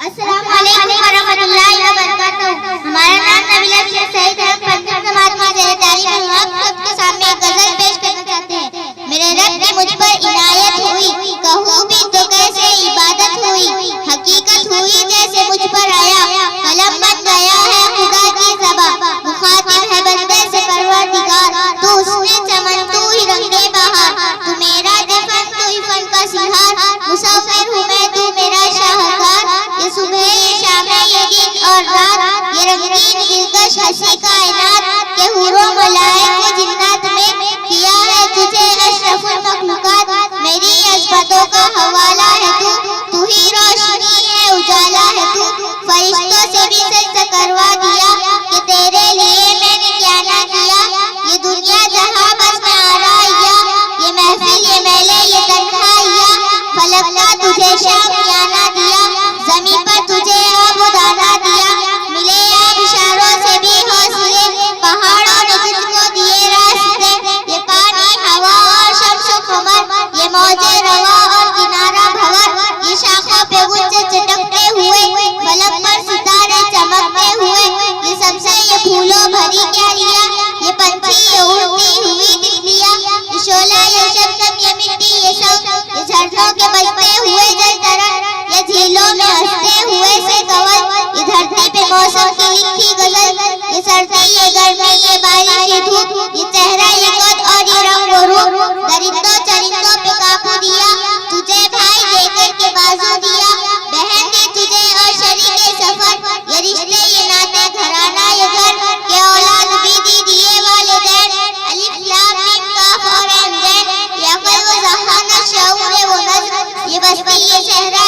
अस्सलाम वालेकुम वरहमतुल्लाहि वबरकातुहू। हमारा नाम नबीला शेख सईद है। पंचम जमात में ज़ेर-ए-तालीम हूँ। आप सबके सामने एक गजल पेश करना चाहते हैं। मेरे रब की मुझ पर इनायत हुई, कहूँ भी तो कैसे इबादत हुई। हकीकत हुई जैसे मुझ पर आया, कलम बन गया है खुदा की ज़बां। मुखातिब है बंदे से परवरदिगार, तू उसने चमन तू ही रंगे बहार। तू मेरा दफन तू ही फन का सिंहार, मुसाफिर हूँ मैं तू मेरा शाहकार। ये सुबह ये शाम ये दिन और रात, ये रंगीन दिलकश हंसी कायनात के हूरों मलाइक ने जिन्नात में किया है तुझे अशरफुल मखलूकात। मेरी अज़मतों का हवाला है तू ही रोशनी है उजाला है तू। फरिश्तों से भी सजदा करवा दिया कि तेरे लिए मैंने क्या ना किया। ये दुनिया जहां बस में आराइया, ये महफिल ये मेले ये तन्हाइया। फलक का तुझे शाम क्या ना दिया, ज़मीन पर तुझे आबुदाना दिया। मिले आप इशारों से भी हौसले, पहाड़ों ने तुझको दिए रास्ते। ये पानी हवा और शम्स कमर, ये मौजे रवा और किनारा भंवर। ये शाखों पे गुंजे चटकते हुए, फलक पर सितारे चमकते हुए। ये सबसे ये फूलों भरी क्यारियां, ये पंछी ये उड़ती हुई तितलियां। ये शोला ये शबनम ये मिट्टी ये शौक, ये झरनों के बजते हुए जल तरंग, ये झीलों में हंसते हुए से कवल। ये धरती पे मौसम की लिखी गजल, ये सर्दी ये गर्मी ये बारिश ये धूप। ये चेहरा ये कद और ये रंग और रूप, दरिंदों चरिंदों पे काबू दिया। तुझे भाई देकर के बाजू दिया, बहन दी तुझे और शरीके सफर। ये रिश्ते ये नाते घराना ये घर, के औलाद भी दी दिए वालिदैन। अलिफ लाम मीम काफ और ऐन जैन, ये अक़ल व ज़हानत शऊर वो नज़्र। ये बस्ती ये चेहरा